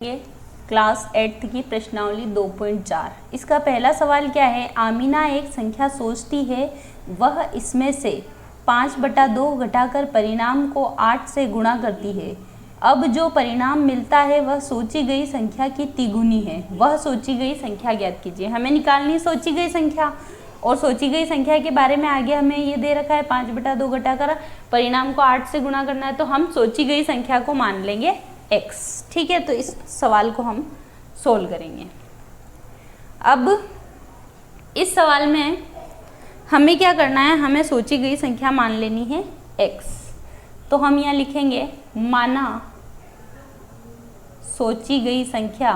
ये क्लास 8 की प्रश्नावली 2.4। इसका पहला सवाल क्या है। आमीना एक संख्या सोचती है, वह इसमें से 5/2 घटाकर परिणाम को 8 से गुणा करती है। अब जो परिणाम मिलता है वह सोची गई संख्या की तिगुनी है। वह सोची गई संख्या ज्ञात कीजिए। हमें निकालनी सोची गई संख्या, और सोची गई संख्या के बारे में आगे हमें ये दे रखा है 5/2 घटाकर परिणाम को 8 से गुणा करना है, तो हम सोची गई संख्या को मान लेंगे x। ठीक है, तो इस सवाल को हम सोल्व करेंगे। अब इस सवाल में हमें क्या करना है, हमें सोची गई संख्या मान लेनी है x। तो हम यहाँ लिखेंगे माना सोची गई संख्या,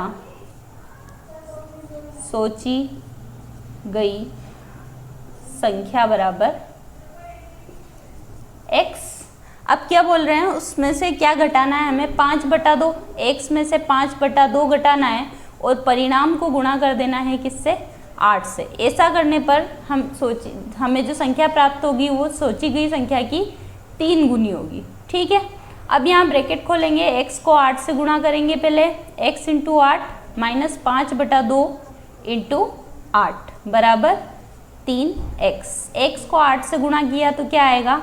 सोची गई संख्या बराबर x। अब क्या बोल रहे हैं, उसमें से क्या घटाना है, हमें 5/2, x में से 5/2 घटाना है और परिणाम को गुणा कर देना है किससे, 8 से। ऐसा करने पर हमें जो संख्या प्राप्त होगी वो सोची गई संख्या की 3 गुनी होगी। ठीक है, अब यहाँ ब्रैकेट खोलेंगे, x को 8 से गुणा करेंगे पहले, x × 8 माइनस 5/2 × 8 बराबर 3x। x को 8 से गुणा किया तो क्या आएगा,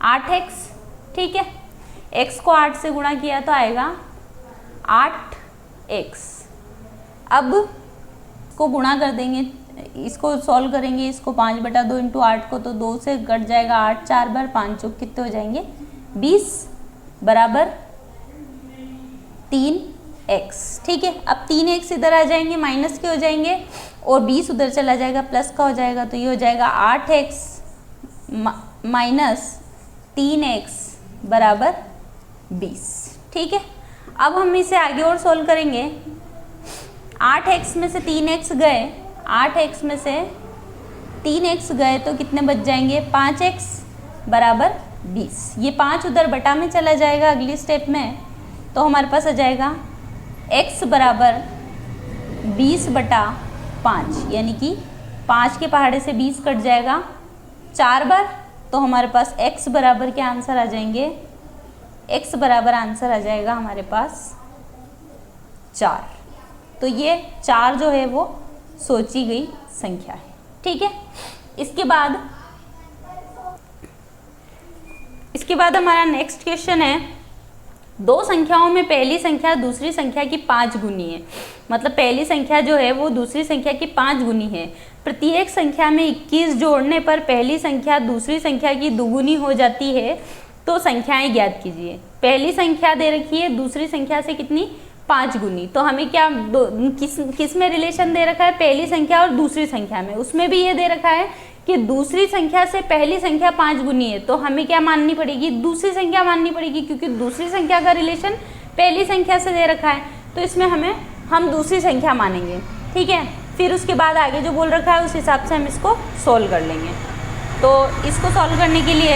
8x। ठीक है, x को 8 से गुणा किया तो आएगा 8x। अब इसको गुणा कर देंगे, इसको सॉल्व करेंगे, इसको 5/2 × 8 को तो 2 से कट जाएगा 8, 4 बार 5 चौक कितने हो जाएंगे, 20 बराबर 3x। ठीक है, अब 3x इधर आ जाएंगे, माइनस के हो जाएंगे, और 20 उधर चला जाएगा, प्लस का हो जाएगा, तो ये हो जाएगा 8x माइनस 3x बराबर 20। ठीक है, अब हम इसे आगे और सोल्व करेंगे। 8x में से 3x गए, 8x में से 3x गए तो कितने बच जाएंगे, 5x बराबर 20। ये 5 उधर बटा में चला जाएगा अगली स्टेप में, तो हमारे पास आ जाएगा x बराबर 20/5, यानी कि 5 के पहाड़े से 20 कट जाएगा 4 बार, तो हमारे पास x बराबर क्या आंसर आ जाएंगे, x बराबर आंसर आ जाएगा हमारे पास 4। तो ये 4 जो है वो सोची गई संख्या है। ठीक है, इसके बाद हमारा नेक्स्ट क्वेश्चन है, दो संख्याओं में पहली संख्या दूसरी संख्या की 5 गुनी है। मतलब पहली संख्या जो है वो दूसरी संख्या की 5 गुनी है। प्रत्येक संख्या में 21 जोड़ने पर पहली संख्या दूसरी संख्या की दुगुनी हो जाती है, तो संख्याएं ज्ञात कीजिए। पहली संख्या दे रखी है दूसरी संख्या से कितनी, 5 गुनी। तो हमें क्या किस में रिलेशन दे रखा है, पहली संख्या और दूसरी संख्या में। उसमें भी ये दे रखा है कि दूसरी संख्या से पहली संख्या 5 गुनी है, तो हमें क्या माननी पड़ेगी, दूसरी संख्या माननी पड़ेगी, क्योंकि दूसरी संख्या का रिलेशन पहली संख्या से दे रखा है। तो इसमें हम दूसरी संख्या मानेंगे। ठीक है, फिर उसके बाद आगे जो बोल रखा है उस हिसाब से हम इसको सोल्व कर लेंगे। तो इसको सोल्व करने के लिए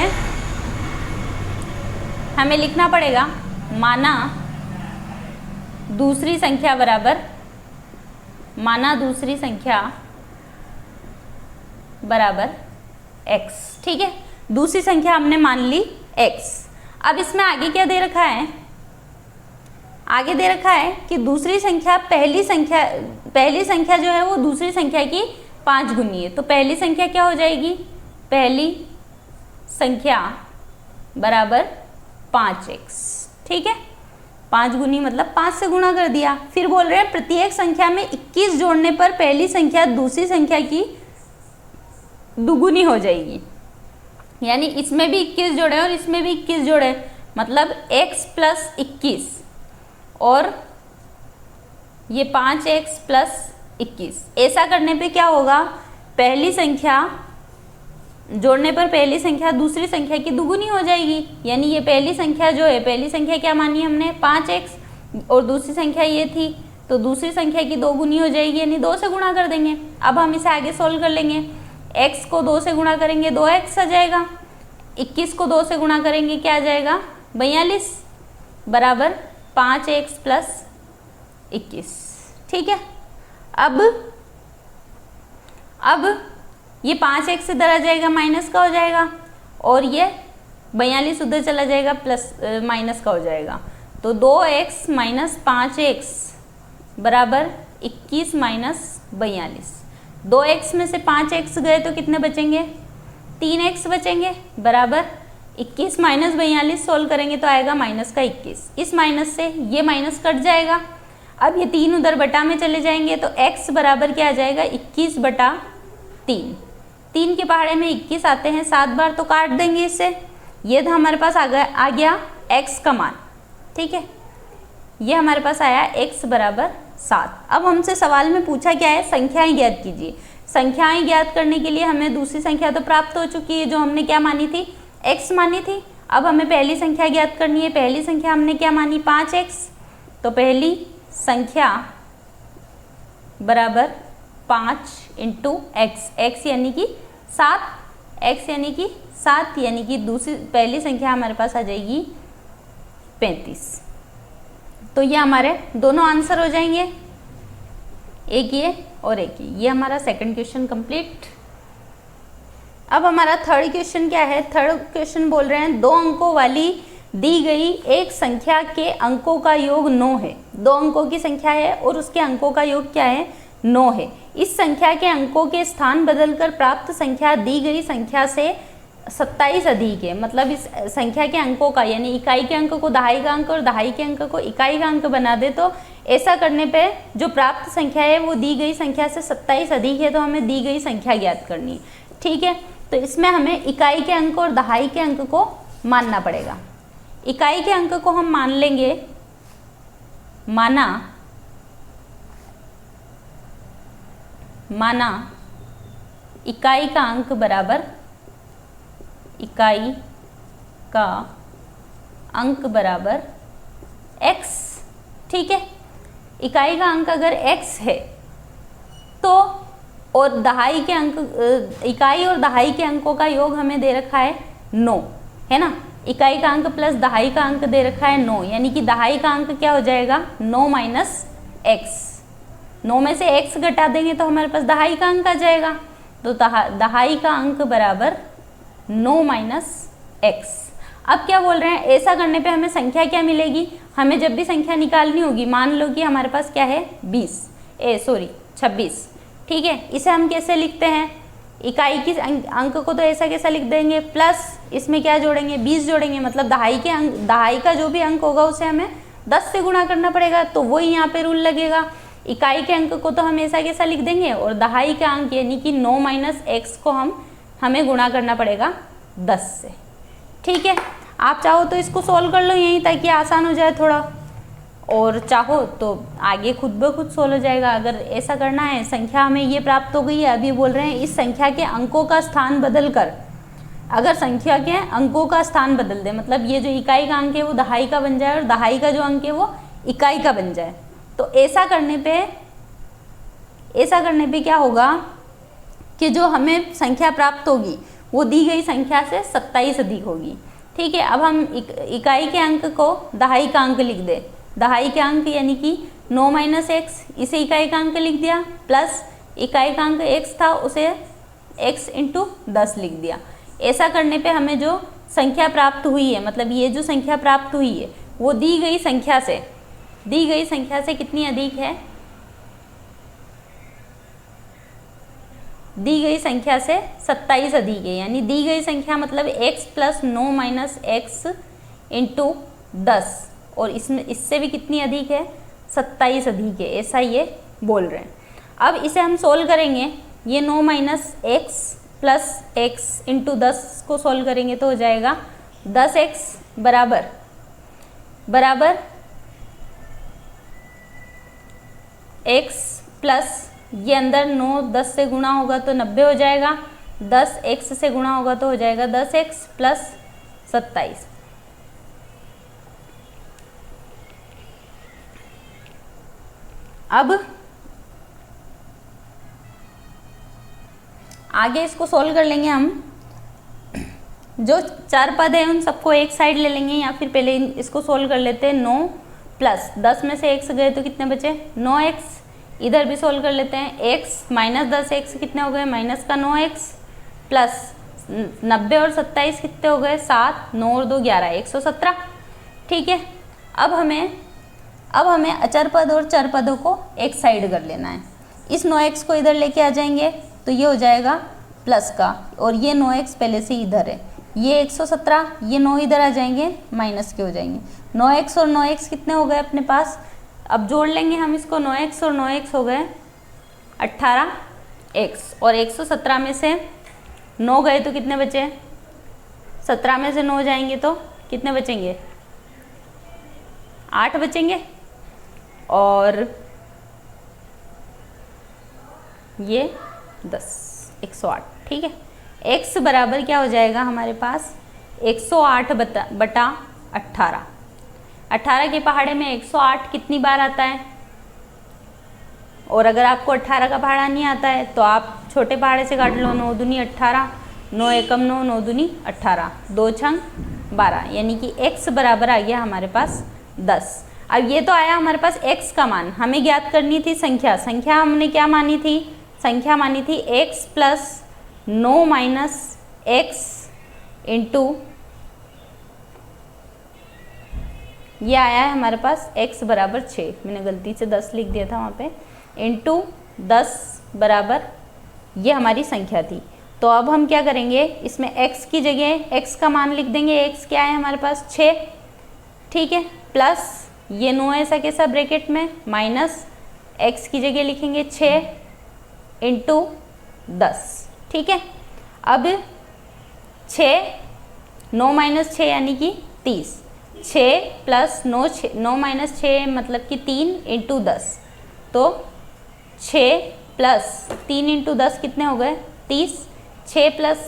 हमें लिखना पड़ेगा, माना दूसरी संख्या बराबर x। ठीक है, दूसरी संख्या हमने मान ली x। अब इसमें आगे क्या दे रखा है, आगे दे रखा है कि दूसरी संख्या पहली संख्या जो है वो दूसरी संख्या की 5 गुनी है। तो पहली संख्या क्या हो जाएगी, पहली संख्या बराबर 5x। ठीक है, 5 गुनी मतलब 5 से गुणा कर दिया। फिर बोल रहे हैं प्रत्येक संख्या में 21 जोड़ने पर पहली संख्या दूसरी संख्या की दुगुनी हो जाएगी। यानी इसमें भी 21 जोड़े और इसमें भी 21 जोड़े, मतलब x + 21 और ये 5x + 21। ऐसा करने पे क्या होगा, पहली संख्या जोड़ने पर पहली संख्या दूसरी संख्या की दुगुनी हो जाएगी। यानी ये पहली संख्या जो है, पहली संख्या क्या मानी हमने, 5x, और दूसरी संख्या ये थी, तो दूसरी संख्या की 2 गुनी हो जाएगी, यानी 2 से गुणा कर देंगे। अब हम इसे आगे सोल्व कर लेंगे। x को 2 से गुणा करेंगे 2x आ जाएगा, 21 को 2 से गुणा करेंगे क्या आ जाएगा, 42 बराबर 5x + 21। ठीक है, अब ये 5x इधर आ जाएगा, माइनस का हो जाएगा, और ये 42 उधर चला जाएगा, प्लस माइनस का हो जाएगा। तो 2x - 5x बराबर 21 माइनस 42। 2x में से 5x गए तो कितने बचेंगे, 3x बचेंगे, बराबर 21 माइनस 42 सोल्व करेंगे तो आएगा माइनस का 21। इस माइनस से ये माइनस कट जाएगा। अब ये 3 उधर बटा में चले जाएंगे तो x बराबर क्या आ जाएगा, 21 बटा 3। 3 के पहाड़े में 21 आते हैं 7 बार तो काट देंगे इससे। ये तो हमारे पास आ गया x का मान, ठीक है। ये हमारे पास आया x बराबर 7। अब हमसे सवाल में पूछा क्या है, संख्याएं ज्ञात कीजिए। संख्याएं ज्ञात करने के लिए हमें दूसरी संख्या तो प्राप्त हो चुकी है जो हमने क्या मानी थी, x मानी थी। अब हमें पहली संख्या ज्ञात करनी है। पहली संख्या हमने क्या मानी, 5x। तो पहली संख्या बराबर 5 इंटू एक्स, एक्स यानी कि 7, x यानी कि 7, यानी कि पहली संख्या हमारे पास आ जाएगी 35। तो ये हमारे दोनों आंसर हो जाएंगे, एक ये और एक ये हमारा सेकंड क्वेश्चन कंप्लीट। अब हमारा थर्ड क्वेश्चन क्या है। थर्ड क्वेश्चन बोल रहे हैं 2 अंकों वाली दी गई एक संख्या के अंकों का योग 9 है। 2 अंकों की संख्या है और उसके अंकों का योग क्या है, 9 है। इस संख्या के अंकों के स्थान बदलकर प्राप्त संख्या दी गई संख्या से 27 अधिक है। मतलब इस संख्या के अंकों का, यानी इकाई के अंक को दहाई का अंक और दहाई के अंक को इकाई का अंक बना दे तो ऐसा करने पे जो प्राप्त संख्या है वो दी गई संख्या से 27 अधिक है। तो हमें दी गई संख्या ज्ञात करनी है, ठीक है। तो इसमें हमें इकाई के अंक और दहाई के अंक को मानना पड़ेगा। इकाई के अंक को हम मान लेंगे, माना इकाई का अंक बराबर, इकाई का अंक बराबर x, ठीक है। इकाई का अंक अगर x है तो, और दहाई के अंक, इकाई और दहाई के अंकों का योग हमें दे रखा है 9, है ना। इकाई का अंक प्लस दहाई का अंक दे रखा है 9, यानी कि दहाई का अंक क्या हो जाएगा, 9 माइनस एक्स। 9 में से x घटा देंगे तो हमारे पास दहाई का अंक आ जाएगा। तो दहाई का अंक बराबर 9 माइनस एक्स। अब क्या बोल रहे हैं, ऐसा करने पे हमें संख्या क्या मिलेगी। हमें जब भी संख्या निकालनी होगी, मान लो कि हमारे पास क्या है 26, ठीक है। इसे हम कैसे लिखते हैं, इकाई की अंक को तो ऐसा कैसा लिख देंगे, प्लस इसमें क्या जोड़ेंगे, 20 जोड़ेंगे। मतलब दहाई का जो भी अंक होगा उसे हमें 10 से गुणा करना पड़ेगा। तो वही यहाँ पे रूल लगेगा। इकाई के अंक को तो हम ऐसा कैसा लिख देंगे, और दहाई का अंक यानी कि 9 माइनस एक्स को हमें गुणा करना पड़ेगा 10 से, ठीक है। आप चाहो तो इसको सॉल्व कर लो यहीं, ताकि आसान हो जाए थोड़ा, और चाहो तो आगे खुद ब खुद सोल्व हो जाएगा। अगर ऐसा करना है, संख्या हमें ये प्राप्त हो गई है। अभी बोल रहे हैं इस संख्या के अंकों का स्थान बदल कर, अगर संख्या के अंकों का स्थान बदल दे, मतलब ये जो इकाई का अंक है वो दहाई का बन जाए और दहाई का जो अंक है वो इकाई का बन जाए। तो ऐसा करने पे क्या होगा कि जो हमें संख्या प्राप्त होगी वो दी गई संख्या से 27 अधिक होगी, ठीक है। अब हम इकाई के अंक को दहाई का अंक लिख दें। दहाई के अंक यानी कि 9 माइनस एक्स, इसे इकाई का अंक लिख दिया, प्लस इकाई का अंक x था उसे x इंटू 10 लिख दिया। ऐसा करने पे हमें जो संख्या प्राप्त हुई है, मतलब ये जो संख्या प्राप्त हुई है वो दी गई संख्या से कितनी अधिक है, दी गई संख्या से 27 अधिक है। यानी दी गई संख्या मतलब x plus 9 minus x into 10, और इससे भी कितनी अधिक है, 27 अधिक है, ऐसा ये बोल रहे हैं। अब इसे हम सोल्व करेंगे। ये 9 minus x plus x into 10 को सोल्व करेंगे तो हो जाएगा 10x बराबर x प्लस ये अंदर 9 10 से गुणा होगा तो 90 हो जाएगा, 10 x से गुणा होगा तो हो जाएगा 10x प्लस 27। अब आगे इसको सोल्व कर लेंगे हम। जो 4 पद है उन सबको एक साइड ले लेंगे, या फिर पहले इसको सोल्व कर लेते हैं। 9 प्लस 10 में से x गए तो कितने बचे, 9x। इधर भी सोल्व कर लेते हैं। x माइनस 10x कितने हो गए, माइनस का 9x, प्लस 90 और 27 कितने हो गए, 7, 9 और 2 11, 117, ठीक है। अब हमें अब हमें अचर पद और चर पदों को एक साइड कर लेना है। इस 9x को इधर लेके आ जाएंगे तो ये हो जाएगा प्लस का, और ये 9x पहले से इधर है, ये 117, ये 9 इधर आ जाएंगे माइनस के हो जाएंगे। 9x और 9x कितने हो गए अपने पास, अब जोड़ लेंगे हम इसको, 9x और 9x हो गए 18x, और 117 में से 9 गए तो कितने बचे, 17 में से 9 जाएंगे तो कितने बचेंगे, 8 बचेंगे, और ये 10, 108, ठीक है। x बराबर क्या हो जाएगा हमारे पास, 108 बटा 18। 18 के पहाड़े में 108 कितनी बार आता है, और अगर आपको 18 का पहाड़ा नहीं आता है तो आप छोटे पहाड़े से काट लो, 9 दूनी 18, 9 एकम 9, 9 दूनी 18, 2 छंग 12, यानी कि x बराबर आ गया हमारे पास 10। अब ये तो आया हमारे पास x का मान, हमें ज्ञात करनी थी संख्या। संख्या हमने क्या मानी थी, संख्या मानी थी x plus 9 minus x into, ये आया है हमारे पास x बराबर 6, मैंने गलती से 10 लिख दिया था वहाँ पे, इंटू 10 बराबर ये हमारी संख्या थी। तो अब हम क्या करेंगे, इसमें x की जगह x का मान लिख देंगे, x क्या है हमारे पास 6, ठीक है, प्लस ये 9 ऐसा कैसा ब्रैकेट में, माइनस x की जगह लिखेंगे 6 इंटू 10, ठीक है। अब 9 माइनस 6 यानी कि 30, 6 प्लस 9 माइनस 6 मतलब कि 3 इंटू 10, तो 6 प्लस 3 इंटू 10 कितने हो गए 30, 6 प्लस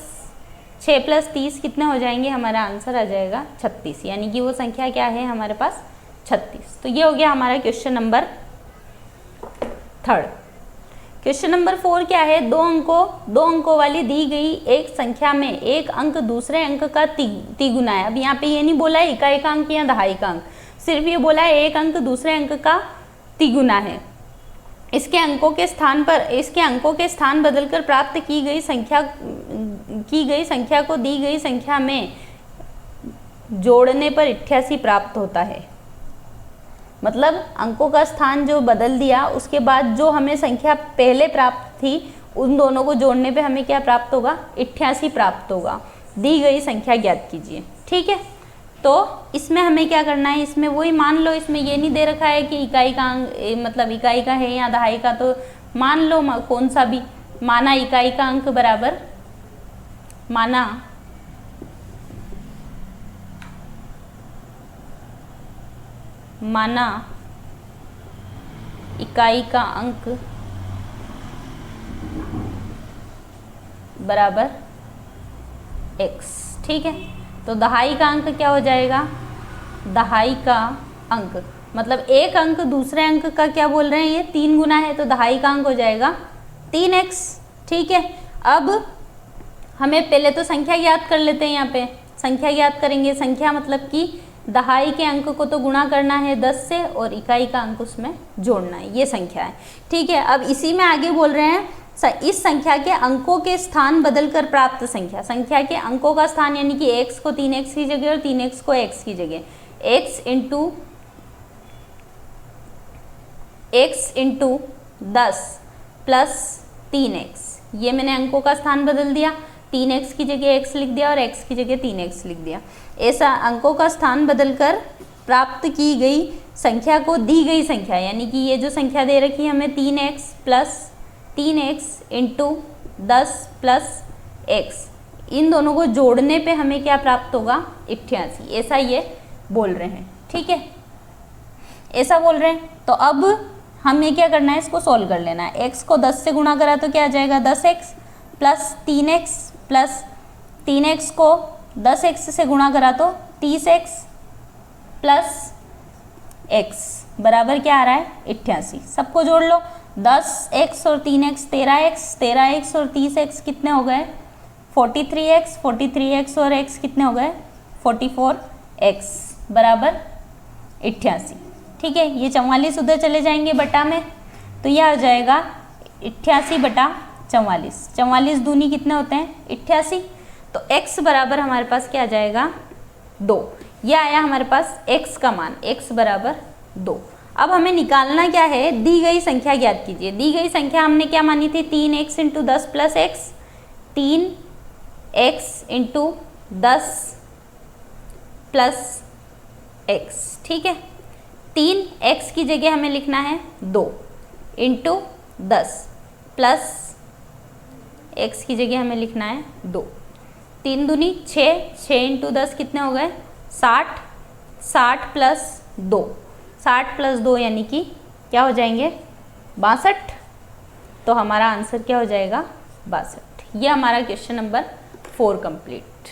30 कितने हो जाएंगे, हमारा आंसर आ जाएगा 36, यानी कि वो संख्या क्या है हमारे पास 36। तो ये हो गया हमारा क्वेश्चन नंबर 3। क्वेश्चन नंबर 4 क्या है, दो अंकों वाली दी गई एक संख्या में एक अंक दूसरे अंक का तिगुना है। अब यहाँ पे ये नहीं बोला है इकाई का अंक या दहाई का अंक, सिर्फ ये बोला है एक अंक दूसरे अंक का तिगुना है। इसके अंकों के स्थान बदलकर प्राप्त की गई संख्या को दी गई संख्या में जोड़ने पर 88 प्राप्त होता है। मतलब अंकों का स्थान जो बदल दिया, उसके बाद जो हमें संख्या पहले प्राप्त थी उन दोनों को जोड़ने पे हमें क्या प्राप्त होगा, 88 प्राप्त होगा। दी गई संख्या ज्ञात कीजिए, ठीक है। तो इसमें हमें क्या करना है, इसमें वही मान लो, इसमें ये नहीं दे रखा है कि इकाई का अंक मतलब इकाई का है या दहाई का, तो मान लो कौन सा भी, माना इकाई का अंक बराबर, माना इकाई का अंक बराबर x, ठीक है। तो दहाई का अंक क्या हो जाएगा, दहाई का अंक मतलब एक अंक दूसरे अंक का क्या बोल रहे हैं, ये 3 गुना है, तो दहाई का अंक हो जाएगा 3x, ठीक है। अब हमें पहले तो संख्या ज्ञात कर लेते हैं, यहाँ पे संख्या ज्ञात करेंगे। संख्या मतलब कि दहाई के अंक को तो गुणा करना है 10 से और इकाई का अंक उसमें जोड़ना है, ये संख्या है, ठीक है। अब इसी में आगे बोल रहे हैं इस संख्या के अंकों के स्थान बदलकर प्राप्त संख्या के अंकों का स्थान, यानी कि x को 3x की जगह और 3x को x की जगह, x इंटू 10 प्लस 3x, ये मैंने अंकों का स्थान बदल दिया, 3x की जगह x लिख दिया और x की जगह 3x लिख दिया। ऐसा अंकों का स्थान बदलकर प्राप्त की गई संख्या को दी गई संख्या, यानी कि ये जो संख्या दे रखी है हमें 3x इंटू 10 प्लस x, इन दोनों को जोड़ने पे हमें क्या प्राप्त होगा, 88, ऐसा ये बोल रहे हैं, ठीक है, ऐसा बोल रहे हैं। तो अब हमें क्या करना है, इसको सॉल्व कर लेना है। x को 10 से गुणा करा तो क्या आ जाएगा, 10x प्लस 3x को 10x से गुणा करा तो 30x प्लस x बराबर क्या आ रहा है, 88। सबको जोड़ लो, 10x और 3x 13x और 30x कितने हो गए, 43x और x कितने हो गए, 44x बराबर 88, ठीक है। ये 44 उधर चले जाएंगे बटा में, तो यह आ जाएगा 88 बटा 44, 44 दूनी कितने होते हैं, 88। तो x बराबर हमारे पास क्या आ जाएगा, 2। यह आया हमारे पास x का मान, x बराबर 2। अब हमें निकालना क्या है, दी गई संख्या ज्ञात कीजिए। दी गई संख्या हमने क्या मानी थी, 3x into 10 plus x, 3x into 10 plus x, ठीक है। 3x की जगह हमें लिखना है 2 इंटू 10 प्लस x की जगह हमें लिखना है 2। 3 दूनी 6, 6 इंटू 10 कितने हो गए 60, 60 प्लस 2, 60 प्लस 2 यानी कि क्या हो जाएंगे 62। तो हमारा आंसर क्या हो जाएगा 62। ये हमारा question number 4 complete.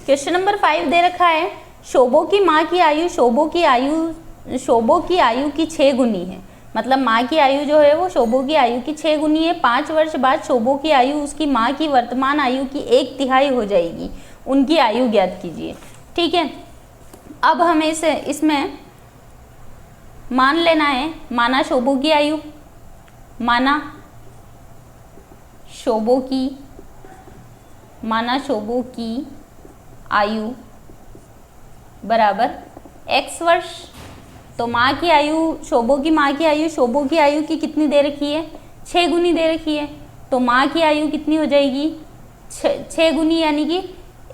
Question number 5 दे रखा है, शोभो की माँ की आयु शोभो की आयु की 6 गुनी है। मतलब माँ की आयु जो है वो शोभो की आयु की 6 गुनी है। 5 वर्ष बाद शोभो की आयु उसकी माँ की वर्तमान आयु की 1/3 हो जाएगी। उनकी आयु ज्ञात कीजिए, ठीक है। अब हमें इसमें मान लेना है, माना शोभो की आयु, माना शोभो की आयु बराबर x वर्ष। तो माँ की आयु शोभो की माँ की आयु की कितनी दे रखी है 6 गुनी दे रखी है। तो माँ की आयु कितनी हो जाएगी 6 गुनी, यानी कि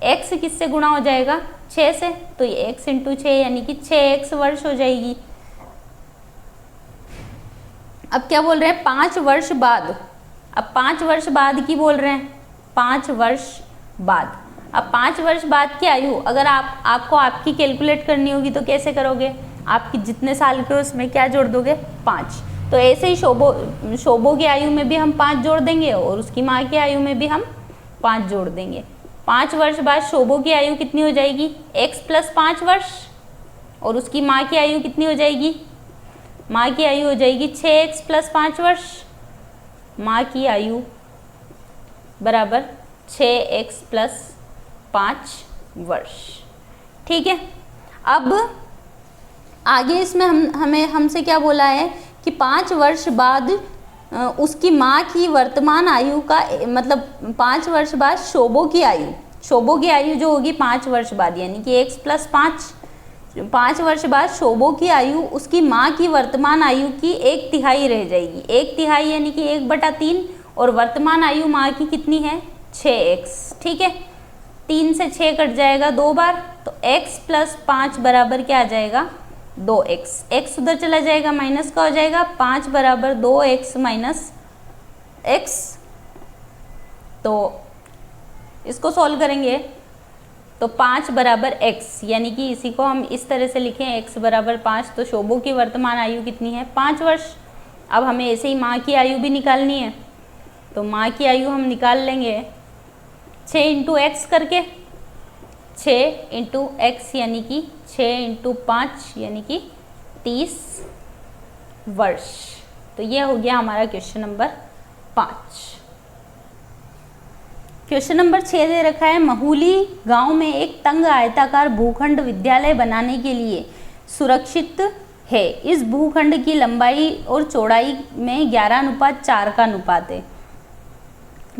x किससे गुणा हो जाएगा 6 से। तो ये x इंटू 6 यानी कि 6x वर्ष हो जाएगी। अब क्या बोल रहे हैं 5 वर्ष बाद। अब 5 वर्ष बाद की बोल रहे हैं, 5 वर्ष बाद। अब 5 वर्ष बाद की आयु अगर आपको आपकी कैलकुलेट करनी होगी तो कैसे करोगे, आपकी जितने साल के उसमें क्या जोड़ दोगे 5। तो ऐसे ही शोभो की आयु में भी हम 5 जोड़ देंगे और उसकी माँ की आयु में भी हम 5 जोड़ देंगे। 5 वर्ष बाद शोभो की आयु कितनी हो जाएगी x प्लस 5 वर्ष, और उसकी माँ की आयु कितनी हो जाएगी, माँ की आयु हो जाएगी 6x प्लस 5 वर्ष। माँ की आयु बराबर 6x प्लस 5 वर्ष, ठीक है। अब आगे इसमें हमसे क्या बोला है कि 5 वर्ष बाद उसकी माँ की वर्तमान आयु का मतलब 5 वर्ष बाद शोभो की आयु जो होगी 5 वर्ष बाद, यानी कि x प्लस 5 वर्ष बाद शोभो की आयु उसकी माँ की वर्तमान आयु की 1/3 रह जाएगी। 1/3 यानी कि 1/3, और वर्तमान आयु माँ की कितनी है 6x, ठीक है। 3 से 6 कट जाएगा 2 बार, तो x प्लस 5 बराबर क्या आ जाएगा 2x। x उधर चला जाएगा माइनस का हो जाएगा, 5 बराबर 2x माइनस x। तो इसको सॉल्व करेंगे तो 5 बराबर x, यानी कि इसी को हम इस तरह से लिखें x बराबर 5। तो शोभो की वर्तमान आयु कितनी है 5 वर्ष। अब हमें ऐसे ही माँ की आयु भी निकालनी है, तो माँ की आयु हम निकाल लेंगे 6 इंटू एक्स करके, 6 इंटू एक्स यानी कि 6 इंटू 5 यानी कि 30 वर्ष। तो ये हो गया हमारा क्वेश्चन नंबर 5। क्वेश्चन नंबर 6 दे रखा है, महुली गांव में एक तंग आयताकार भूखंड विद्यालय बनाने के लिए सुरक्षित है। इस भूखंड की लंबाई और चौड़ाई में 11:4 का अनुपात है।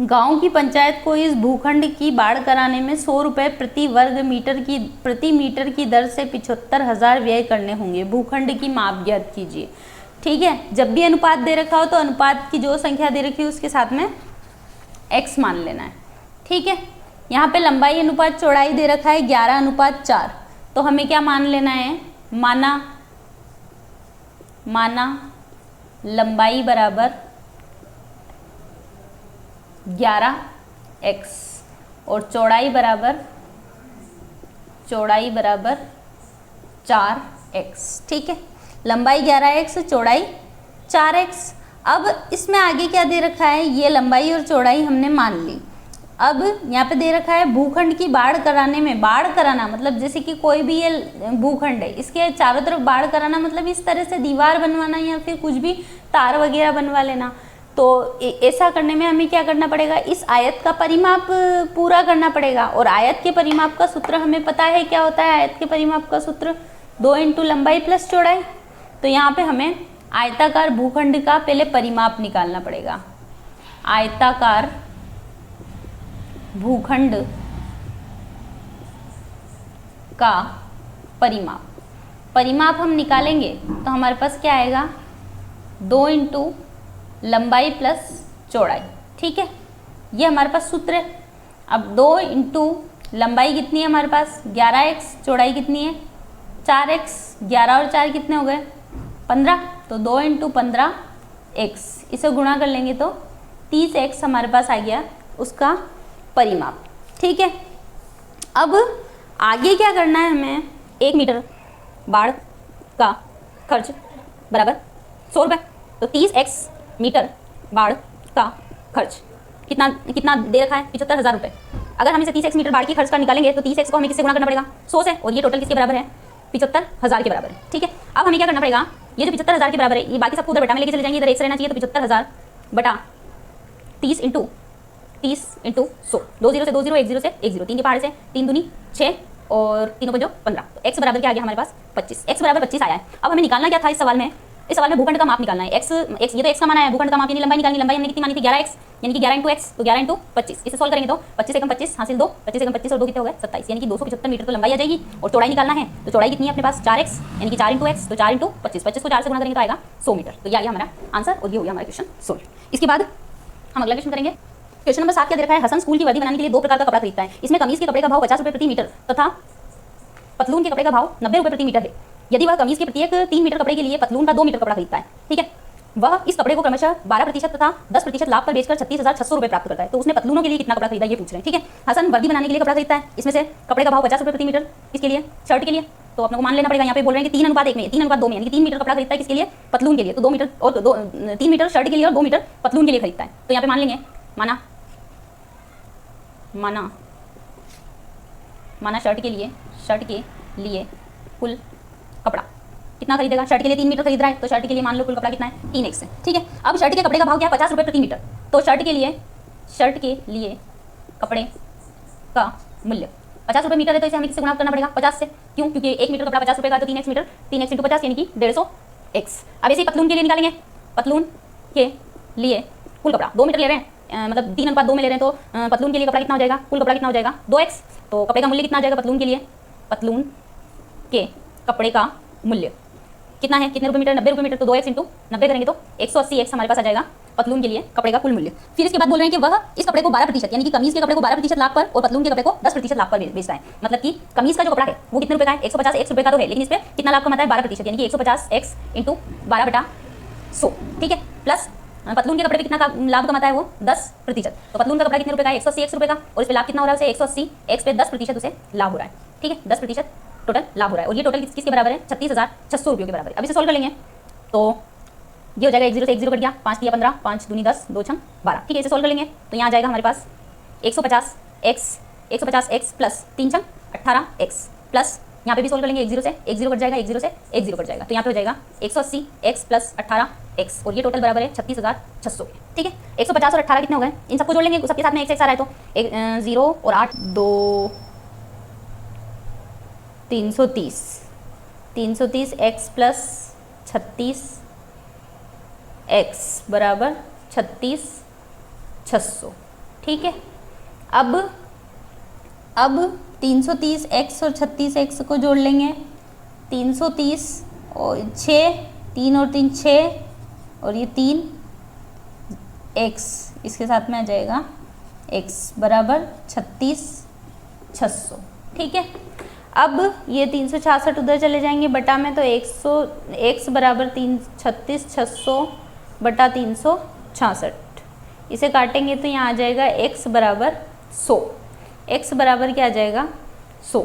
गांव की पंचायत को इस भूखंड की बाढ़ कराने में 100 रुपये प्रति मीटर की दर से 75,000 व्यय करने होंगे। भूखंड की माप ज्ञात कीजिए, ठीक है। जब भी अनुपात दे रखा हो तो अनुपात की जो संख्या दे रखी है उसके साथ में x मान लेना है, ठीक है। यहाँ पे लंबाई अनुपात चौड़ाई दे रखा है 11:4, तो हमें क्या मान लेना है, माना लंबाई बराबर 11x और चौड़ाई बराबर 4x, ठीक है। लंबाई 11x, चौड़ाई 4x। अब इसमें आगे क्या दे रखा है, ये लंबाई और चौड़ाई हमने मान ली। अब यहाँ पे दे रखा है भूखंड की बाढ़ कराने में, बाढ़ कराना मतलब जैसे कि कोई भी ये भूखंड है, इसके चारों तरफ बाढ़ कराना मतलब इस तरह से दीवार बनवाना या फिर कुछ भी तार वगैरह बनवा लेना। तो ऐसा करने में हमें क्या करना पड़ेगा, इस आयत का परिमाप पूरा करना पड़ेगा। और आयत के परिमाप का सूत्र हमें पता है क्या होता है, आयत के परिमाप का सूत्र 2 इंटू लंबाई प्लस चौड़ाई। तो यहाँ पे हमें आयताकार भूखंड का पहले परिमाप निकालना पड़ेगा। आयताकार भूखंड का परिमाप, परिमाप हम निकालेंगे तो हमारे पास क्या आएगा, 2 इंटू लंबाई प्लस चौड़ाई। ठीक है, ये हमारे पास सूत्र है। अब 2 इंटू लंबाई कितनी है हमारे पास 11x, चौड़ाई कितनी है 4x, 11 और 4 कितने हो गए 15, तो 2 इंटू 15x, इसे गुणा कर लेंगे तो 30x हमारे पास आ गया उसका परिमाप। ठीक है, अब आगे क्या करना है हमें, 1 मीटर बाढ़ का खर्च बराबर 100 रुपये, तो 30x मीटर बाढ़ का खर्च कितना कितना दे रखा है 75,000 रुपये। अगर हम इसे 30x मीटर बाढ़ की खर्च का निकालेंगे तो 30x को हमें किससे गुणा करना पड़ेगा 100 से, और ये टोटल किसके बराबर है 75,000 के बराबर है। ठीक है, अब हमें क्या करना पड़ेगा, ये जो 75,000 के बराबर है, ये बाकी सबको उधर बटा में लेके चले जाएंगे, इधर एक से रहना चाहिए, तो 75,000 बटा 30 इंटू 100, 2 0 से 2 0, 1 0 से 1 0, 3 के पहाड़ से 3 दूनी 6 और 3 5 15, तो x बराबर क्या आ गया हमारे पास 25, x बराबर 25 आया है। अब हमें निकालना क्या था इस सवाल में, इस सवाल में भूखंड का माप निकालना है। x ये तो x का माना है, भूखंड का माप यानी लंबाई निकालनी, लंबाई हमने कितनी मानी थी 11x, यानी कि 11 इंटू x, तो 11 इंटू 25, इसे सॉल्व करेंगे तो 25 एकम 25 हासिल 2, 25 एकम 25 और 2 कितने हो गए 27, यानी कि 275 मीटर तो लंबाई आ जाएगी। और चौड़ाई निकालना है तो चौड़ाई कितनी है अपने पास 4x, यानी कि 4 इंटू x, तो 4 इंटू 25, 25 को 4 से गुणा करेंगे तो आएगा 100 मीटर। तो ये आ गया हमारा आंसर और ये हो गया हमारा क्वेश्चन सोल्व। इसके बाद हम अगला क्वेश्चन करेंगे। क्वेश्चन नंबर 7 क्या दे रखा है, हसन स्कूल की वर्दी बनाने के लिए 2 प्रकार का कपड़ा खरीदता है। इसमें कमीज के कपड़े का भाव 50 रुपये प्रति मीटर तथा पतलून के कपड़े का भाव 90 रुपये प्रति मीटर है। यदि वह कमीज के प्रत्येक 3 मीटर कपड़े के लिए पतलून का 2 मीटर कपड़ा खरीदता है, ठीक है, वह इस कपड़े को क्रमशः 12% तथा 10% लाभ पर बेचकर 36,600 रुपये प्राप्त करता है, तो उसने पतलूनों के लिए कितना कपड़ा खरीदा ये पूछ रहे हैं। ठीक है, हसन वर्दी बनाने के लिए कपड़ा खरीदता है, इसमें से कपड़े का भाव 50 रुपये प्रति मीटर, इसके लिए शर्ट के लिए, तो अपने को मान लेना पड़ेगा, यहाँ पे बोल रहे हैं कि 3:1 में 3:2 में, यानी कि 3 मीटर कपड़ा खरीदता है किसके लिए पतलून के लिए, तो 2 मीटर और 3 मीटर शर्ट के लिए और 2 मीटर पतलून के लिए खरीदता है। तो यहाँ पे मान लेंगे माना शर्ट के लिए कुल कपड़ा कितना खरीदेगा, शर्ट के लिए 3 मीटर खरीद रहा है, तो शर्ट के लिए मान लो कुल कपड़ा कितना है 3x है। ठीक है, अब शर्ट के कपड़े का भाव क्या है 50 रुपये प्रति मीटर, तो शर्ट के लिए कपड़े का मूल्य 50 रुपये मीटर है, तो इसे हमें किससे गुणा करना पड़ेगा 50 से, क्यों, क्योंकि 1 मीटर कपड़ा 50 रुपये का, तो 3x मीटर 3x इंटू 50 यानी कि 150x। अब ऐसे ही पतलून के लिए निकालेंगे, पतलून के लिए कुल कपड़ा 2 मीटर ले रहे हैं, मतलब 3:2 में ले रहे हैं, तो पतलून के लिए कपड़ा कितना हो जाएगा, कुल कपड़ा कितना हो जाएगा 2x, तो कपड़े का मूल्य कितना आ जाएगा पतलून के लिए, पतलून के कपड़े का मूल्य कितना है, कितने रुपये मीटर 90 रुपये मीटर, तो 2x इंटू 90 करेंगे तो 180x हमारे पास आ जाएगा पतलून के लिए कपड़े का कुल मूल्य। फिर इसके बाद बोल रहे हैं कि वह इस कपड़े को 12% यानी कि कमीज के कपड़े को 12% लाभ पर और पतलून के कपड़े को 10% लाभ पर बेचता है। मतलब कि कमीज का जो कपड़ा है वो कितने रुपये का है 150x रुपये का तो है, लेकिन इस पर कितना लाभ कमाता है 12%, यानी कि 150x इंटू 12/100, ठीक है, प्लस पतलून के कपड़े पे कितना लाभ कमाता है वो 10%, तो पतलून का कपड़ा कितने रुपये का है 180x रुपये का, और इस पर लाभ कितना हो रहा है उसे 180x पे 10% उसे लाभ हो रहा है। ठीक है, 10% टोटल लाभ हो रहा है, और ये टोटल किसके बराबर है 36,600 रुपये के बराबर है। अब इसे सॉल्व कर लेंगे तो ये हो जाएगा 1 0 से 1 0 कट गया, 5 3 15, 5 दूनी 10, 2 6 12। ठीक है, इसे सॉल्व कर लेंगे तो यहाँ आ जाएगा हमारे पास 150x प्लस 3 6 18x प्लस यहाँ पे भी सोल्व कर लेंगे 1 0 से 1 0 कट जाएगा, 1 0 से 1 0 कट जाएगा, तो यहाँ पे हो जाएगा 180x प्लस 18x, और ये टोटल बराबर है 36,600। ठीक है, 150 और 18 कितने हो गए, इन सबको जोड़ लेंगे, सबके साथ में x आ रहा है, तो 0 और 8 2 330 x प्लस 36x बराबर 36,600। ठीक है, अब 330x और 36x को जोड़ लेंगे, 330 और 6, 3 और 3 6, और ये 3x इसके साथ में आ जाएगा x बराबर 36,600। ठीक है, अब ये 366 उधर चले जाएंगे बटा में, तो 100x बराबर 36,600 बटा 366, इसे काटेंगे तो यहाँ आ जाएगा x बराबर 100, x बराबर क्या आ जाएगा 100।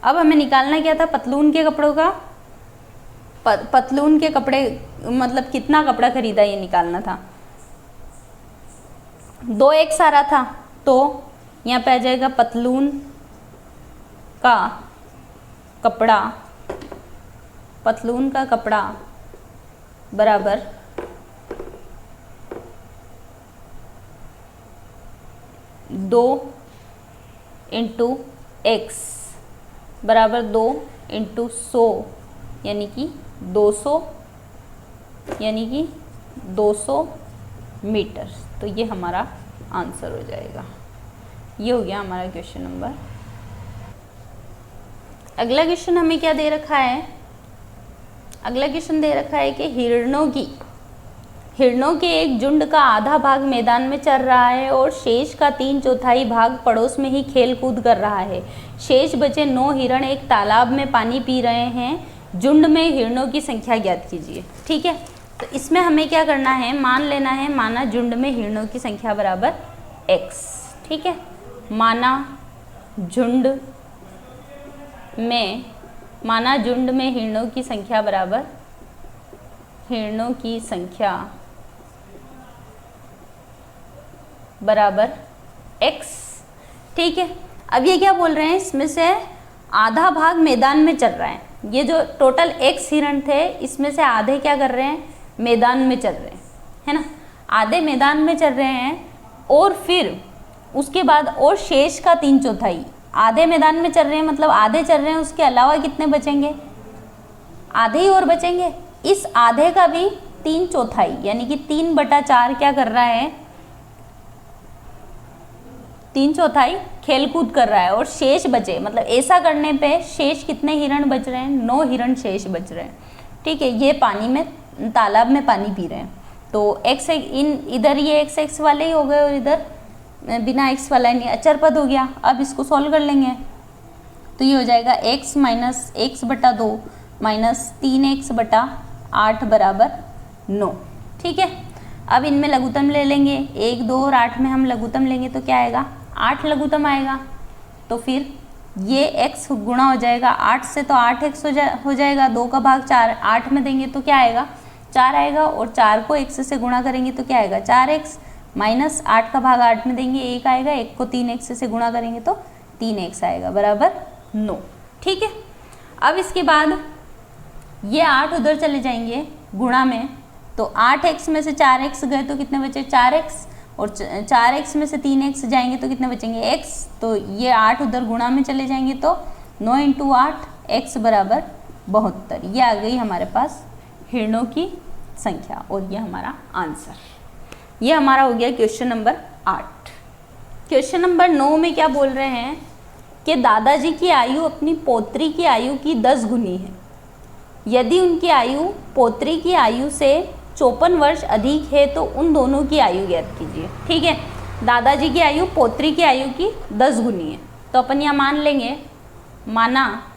अब हमें निकालना क्या था पतलून के कपड़ों का, पतलून के कपड़े मतलब कितना कपड़ा खरीदा ये निकालना था, 2x आ रहा था, तो यहाँ पे आ जाएगा पतलून का कपड़ा बराबर 2 इंटू x बराबर 2 इंटू 100 यानी कि 200 मीटर, तो ये हमारा आंसर हो जाएगा। ये हो गया हमारा क्वेश्चन नंबर। अगला क्वेश्चन हमें क्या दे रखा है, अगला क्वेश्चन दे रखा है कि हिरणों के एक झुंड का आधा भाग मैदान में चर रहा है और शेष का 3/4 भाग पड़ोस में ही खेल कूद कर रहा है। शेष बचे 9 हिरण एक तालाब में पानी पी रहे हैं। झुंड में हिरणों की संख्या ज्ञात कीजिए। ठीक है, तो इसमें हमें क्या करना है, मान लेना है, माना झुंड में हिरणों की संख्या बराबर x। ठीक है, माना झुंड में हिरणों की संख्या बराबर x। ठीक है, अब ये क्या बोल रहे हैं, इसमें से आधा भाग मैदान में चल रहा है। ये जो टोटल x हिरण थे इसमें से आधे क्या कर रहे हैं, मैदान में चल रहे हैं, है ना, आधे मैदान में चल रहे हैं। और फिर उसके बाद और शेष का 3/4, आधे मैदान में चल रहे हैं मतलब आधे चल रहे हैं, उसके अलावा कितने बचेंगे, आधे ही और बचेंगे। इस आधे का भी 3/4 यानी कि 3/4 क्या कर रहा है, 3/4 खेलकूद कर रहा है। और शेष बचे, मतलब ऐसा करने पे शेष कितने हिरण बच रहे हैं, 9 हिरण शेष बच रहे हैं। ठीक है, ये पानी में, तालाब में पानी पी रहे हैं। तो x इधर ये x वाले ही हो गए और इधर बिना x वाला ही नहीं, अचर पद हो गया। अब इसको सॉल्व कर लेंगे तो ये हो जाएगा x minus x/2 minus 3x/8 बराबर 9। ठीक है, अब इनमें लघुत्तम ले लेंगे, 1, 2 और 8 में हम लघुत्तम लेंगे तो क्या आएगा, 8 लघुत्तम आएगा। तो फिर ये x गुणा हो जाएगा 8 से, तो 8x हो जाएगा। 2 का भाग 4 8 में देंगे तो क्या आएगा, 4 आएगा। और 4 को x से गुणा करेंगे तो क्या आएगा, 4x माइनस 8 का भाग 8 में देंगे 1 आएगा। 1 को 3x से गुणा करेंगे तो 3x आएगा बराबर 9। ठीक है, अब इसके बाद ये 8 उधर चले जाएंगे गुणा में, तो 8x में से 4x गए तो कितने बचे, 4x। और 4x में से 3x जाएंगे तो कितने बचेंगे, x। तो ये 8 उधर गुणा में चले जाएंगे तो 9 × 8 x बराबर 72। ये आ गई हमारे पास हिरणों की संख्या और ये हमारा आंसर। ये हमारा हो गया क्वेश्चन नंबर 8। क्वेश्चन नंबर 9 में क्या बोल रहे हैं कि दादाजी की आयु अपनी पोत्री की आयु की 10 गुनी है। यदि उनकी आयु पोत्री की आयु से 54 वर्ष अधिक है तो उन दोनों की आयु ज्ञात कीजिए। ठीक है, दादाजी की आयु पोत्री की आयु की 10 गुनी है, तो अपन यहाँ मान लेंगे, माना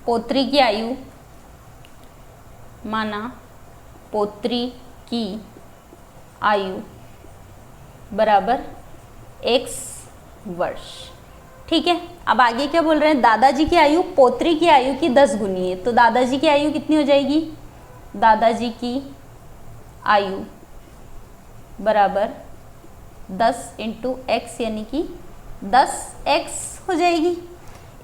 पोत्री की आयु बराबर x वर्ष। ठीक है, अब आगे क्या बोल रहे हैं, दादाजी की आयु पोत्री की आयु की 10 गुनी है। तो दादाजी की आयु कितनी हो जाएगी, दादाजी की आयु बराबर 10 × x यानी कि 10x हो जाएगी।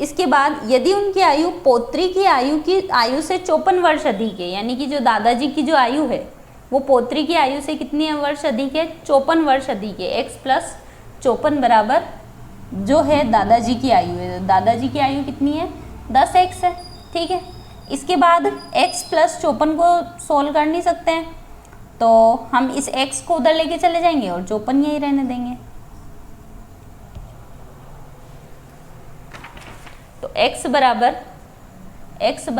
इसके बाद यदि उनकी आयु पोत्री की आयु से 54 वर्ष अधिक है, यानी कि जो दादाजी की जो आयु है वो पोत्री की आयु से कितनी वर्ष अधिक है, 54 वर्ष अधिक है। x + 54 बराबर जो है दादाजी की आयु है। दादाजी की आयु कितनी है, 10x है। ठीक है, इसके बाद x + 54 को सोल्व कर नहीं सकते हैं, तो हम इस x को उधर लेके चले जाएंगे और 54 यहीं रहने देंगे। तो x बराबर 10x -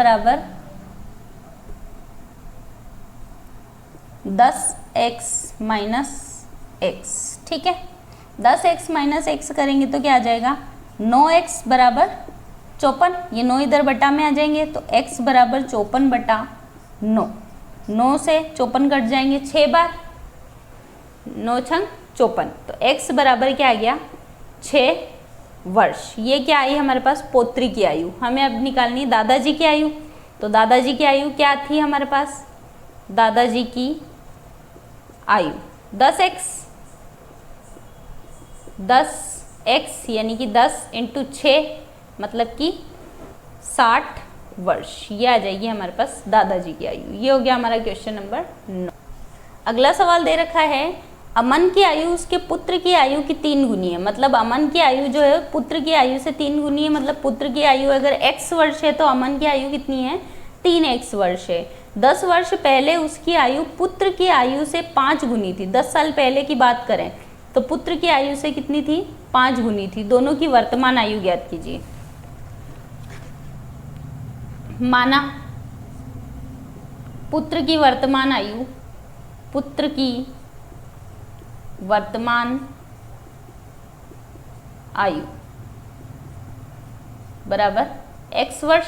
x। ठीक है, 10x - x करेंगे तो क्या आ जाएगा, 9x बराबर 54। ये 9 इधर बटा में आ जाएंगे तो x बराबर 54/9। 9 से 54 कट जाएंगे 6 बार, 9 × 54। तो x बराबर क्या आ गया, 6 वर्ष। ये क्या आई हमारे पास, पोत्री की आयु। हमें अब निकालनी दादाजी की आयु। तो दादाजी की आयु क्या थी हमारे पास, दादाजी की आयु 10x यानी कि 10 × 6 मतलब कि 60 वर्ष। ये आ जाएगी हमारे पास दादाजी की आयु। ये हो गया हमारा क्वेश्चन नंबर 9। अगला सवाल दे रखा है, अमन की आयु उसके पुत्र की आयु की 3 गुनी है। मतलब अमन की आयु जो है पुत्र की आयु से 3 गुनी है। मतलब पुत्र की आयु अगर x वर्ष है तो अमन की आयु कितनी है, 3x वर्ष है। 10 वर्ष पहले उसकी आयु पुत्र की आयु से 5 गुनी थी। 10 साल पहले की बात करें तो पुत्र की आयु से कितनी थी, 5 गुनी थी। दोनों की वर्तमान आयु ज्ञात कीजिए। माना पुत्र की वर्तमान आयु, पुत्र की वर्तमान आयु बराबर x वर्ष।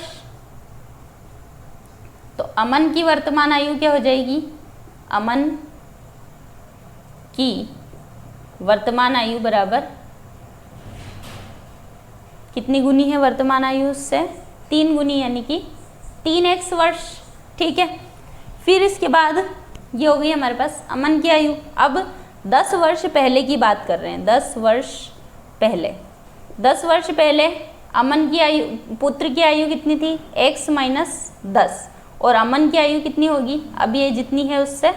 तो अमन की वर्तमान आयु क्या हो जाएगी, अमन की वर्तमान आयु बराबर कितनी गुनी है वर्तमान आयु उससे, 3 गुनी, यानी कि 3x वर्ष। ठीक है, फिर इसके बाद ये हो गई हमारे पास अमन की आयु। अब 10 वर्ष पहले की बात कर रहे हैं, 10 वर्ष पहले। 10 वर्ष पहले अमन की आयु, पुत्र की आयु कितनी थी, x माइनस 10, और अमन की आयु कितनी होगी, अब ये जितनी है उससे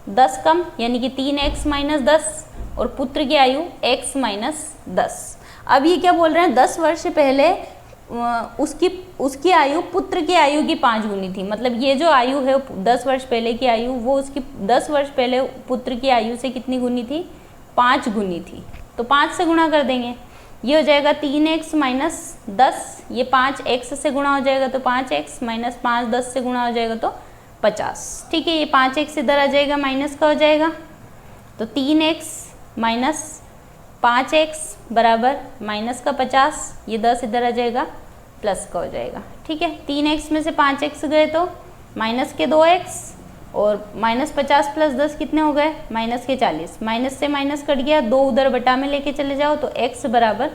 10 कम, यानी कि 3x माइनस 10, और पुत्र की आयु x माइनस 10। अब ये क्या बोल रहे हैं, 10 वर्ष पहले उसकी आयु पुत्र की आयु की 5 गुनी थी। मतलब ये जो आयु है 10 वर्ष पहले की आयु, वो उसकी 10 वर्ष पहले पुत्र की आयु से कितनी गुनी थी, 5 गुनी थी। तो 5 से गुणा कर देंगे, ये हो जाएगा 3x माइनस 10, ये 5x से गुणा हो जाएगा तो 5x माइनस 5 10 से गुणा हो जाएगा तो 50। ठीक है, ये 5x इधर आ जाएगा, माइनस का हो जाएगा, तो 3x माइनस 5x बराबर माइनस का 50, ये 10 इधर आ जाएगा, प्लस का हो जाएगा। ठीक है, 3x में से 5x गए तो माइनस के 2x, और माइनस 50 प्लस 10 कितने हो गए, माइनस के 40। माइनस से माइनस कट गया, 2 उधर बटा में लेके चले जाओ तो x बराबर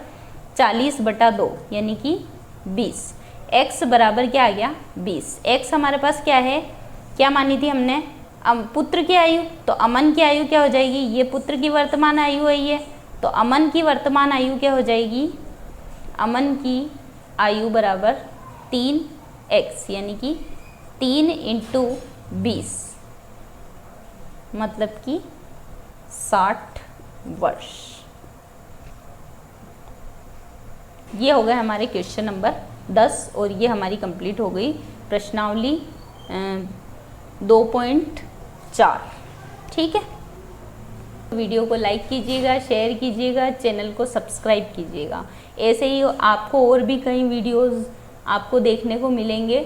40/2 यानी कि 20। x बराबर क्या आ गया, 20। x हमारे पास क्या है, क्या मानी थी हमने, पुत्र की आयु, तो अमन की आयु क्या हो जाएगी, ये पुत्र की वर्तमान आयु है ये, तो अमन की वर्तमान आयु क्या हो जाएगी, अमन की आयु बराबर 3x, यानी कि 3 × 20, मतलब कि 60 वर्ष। ये हो गए हमारे क्वेश्चन नंबर 10, और ये हमारी कंप्लीट हो गई प्रश्नावली 2.4। ठीक है, वीडियो को लाइक कीजिएगा, शेयर कीजिएगा, चैनल को सब्सक्राइब कीजिएगा। ऐसे ही आपको और भी कई वीडियोस आपको देखने को मिलेंगे।